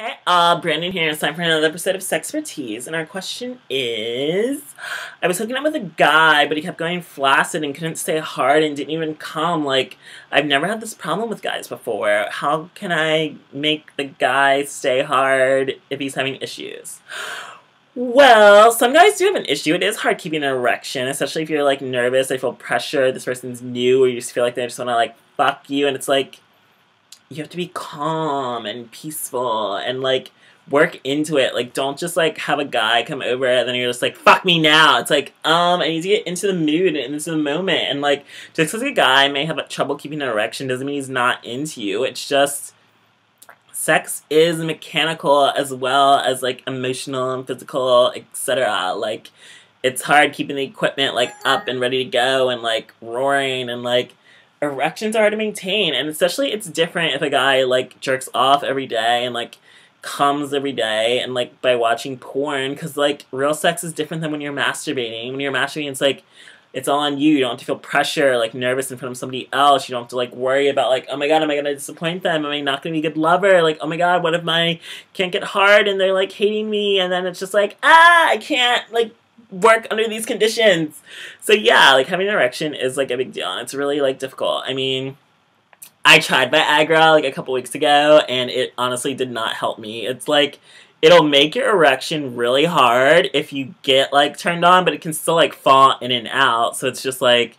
Hey, Brandon here. It's time for another episode of SexxxPerTease, and our question is, I was hooking up with a guy, but he kept going flaccid and couldn't stay hard and didn't even come. Like, I've never had this problem with guys before. How can I make the guy stay hard if he's having issues? Well, some guys do have an issue. It is hard keeping an erection, especially if you're, like, nervous, they feel pressure, this person's new, or you just feel like they just want to, like, fuck you, and it's like, you have to be calm and peaceful and, like, work into it. Like, don't just, like, have a guy come over and then you're just like, fuck me now. It's like, I need to get into the mood and into the moment. And, like, just because a guy may have trouble keeping an erection doesn't mean he's not into you. It's just, sex is mechanical as well as, like, emotional and physical, etc. Like, it's hard keeping the equipment, like, up and ready to go and, like, roaring and, like, erections are hard to maintain, and especially it's different if a guy, like, jerks off every day and, like, comes every day and, like, by watching porn, because, like, real sex is different than when you're masturbating. When you're masturbating, it's like, it's all on you. You don't have to feel pressure, like, nervous in front of somebody else. You don't have to, like, worry about, like, oh my god, am I gonna disappoint them? Am I not gonna be a good lover? Like, oh my god, what if I can't get hard and they're, like, hating me? And then it's just like, I can't, like, work under these conditions. So yeah, like, having an erection is, like, a big deal, and it's really, like, difficult. I mean, I tried Viagra, like, a couple weeks ago, and it honestly did not help me. It's like, it'll make your erection really hard if you get, like, turned on, but it can still, like, fall in and out, so it's just, like,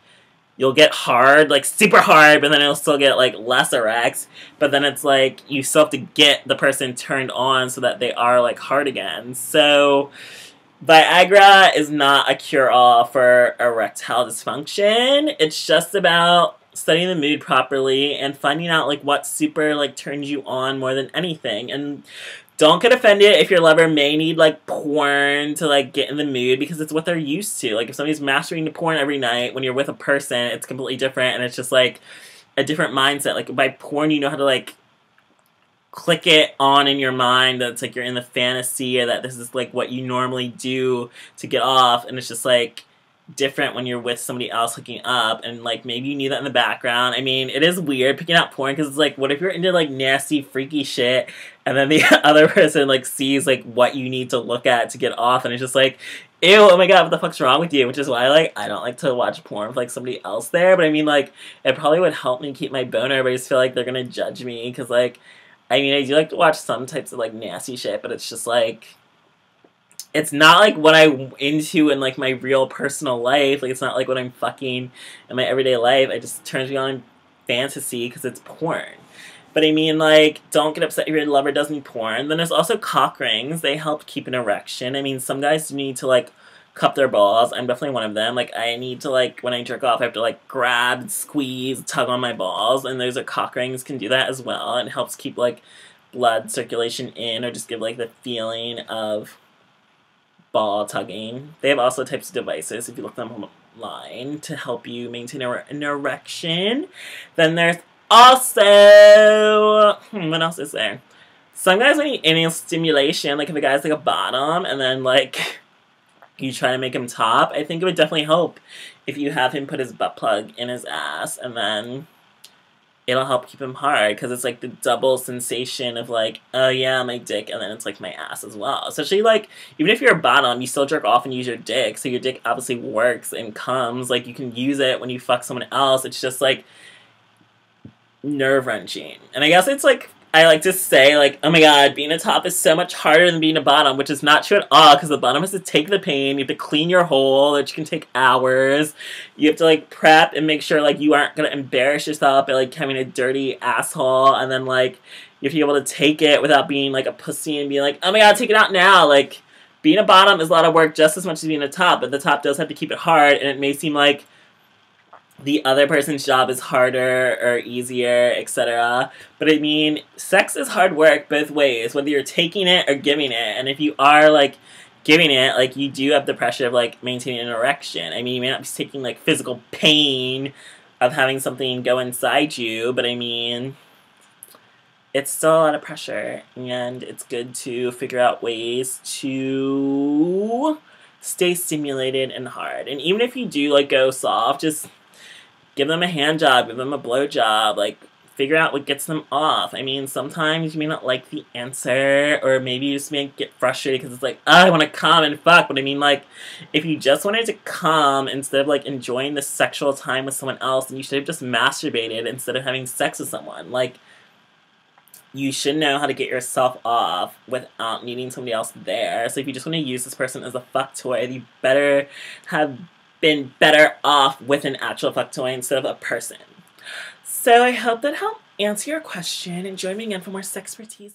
you'll get hard, like, super hard, but then it'll still get, like, less erect, but then it's, like, you still have to get the person turned on so that they are, like, hard again. So Viagra is not a cure-all for erectile dysfunction. It's just about studying the mood properly and finding out, like, what super, like, turns you on more than anything. And don't get offended if your lover may need, like, porn to, like, get in the mood, because it's what they're used to. Like, if somebody's masturbating to porn every night, when you're with a person, it's completely different, and it's just, like, a different mindset. Like, by porn, you know how to, like, click it on in your mind that it's like you're in the fantasy, or that this is, like, what you normally do to get off, and it's just, like, different when you're with somebody else hooking up, and, like, maybe you need that in the background. I mean, it is weird picking out porn, because it's like, what if you're into, like, nasty, freaky shit, and then the other person, like, sees, like, what you need to look at to get off, and it's just like, ew, oh my god, what the fuck's wrong with you? Which is why, like, I don't like to watch porn with, like, somebody else there, but I mean, like, it probably would help me keep my boner, but I just feel like they're gonna judge me, because, like, I mean, I do like to watch some types of, like, nasty shit, but it's just, like, it's not, like, what I'm into in, like, my real personal life. Like, it's not, like, what I'm fucking in my everyday life. It just turns me on in fantasy because it's porn. But, I mean, like, don't get upset if your lover does need porn. Then there's also cock rings. They help keep an erection. I mean, some guys need to, like, cup their balls. I'm definitely one of them. Like, I need to, like, when I jerk off, I have to, like, grab, squeeze, tug on my balls, and those are cock rings can do that as well, and it helps keep, like, blood circulation in, or just give, like, the feeling of ball tugging. They have also types of devices, if you look them online, to help you maintain an erection. Then there's also, what else is there? Some guys need anal stimulation, like, if a guy's, like, a bottom, and then, like, you try to make him top. I think it would definitely help if you have him put his butt plug in his ass, and then it'll help keep him hard, because it's, like, the double sensation of, like, oh yeah, my dick, and then it's, like, my ass as well. Especially, like, even if you're a bottom, you still jerk off and use your dick, so your dick obviously works and comes. Like, you can use it when you fuck someone else. It's just, like, nerve-wrenching. And I guess it's, like, I like to say, like, oh my god, being a top is so much harder than being a bottom, which is not true at all, because the bottom has to take the pain, you have to clean your hole, which can take hours, you have to, like, prep and make sure, like, you aren't gonna embarrass yourself by, like, having a dirty asshole, and then, like, you have to be able to take it without being, like, a pussy and being like, oh my god, take it out now. Like, being a bottom is a lot of work just as much as being a top, but the top does have to keep it hard, and it may seem like the other person's job is harder or easier, etc. But I mean, sex is hard work both ways, whether you're taking it or giving it. And if you are, like, giving it, like, you do have the pressure of, like, maintaining an erection. I mean, you may not be taking, like, physical pain of having something go inside you, but I mean, it's still a lot of pressure, and it's good to figure out ways to stay stimulated and hard. And even if you do, like, go soft, just give them a hand job, give them a blow job, like, figure out what gets them off. I mean, sometimes you may not like the answer, or maybe you just may get frustrated because it's like, oh, I want to come and fuck. But I mean, like, if you just wanted to come instead of, like, enjoying the sexual time with someone else, then you should have just masturbated instead of having sex with someone. Like, you should know how to get yourself off without needing somebody else there. So if you just want to use this person as a fuck toy, you better have been better off with an actual fuck toy instead of a person. So I hope that helped answer your question, and join me again for more SexxxPerTease.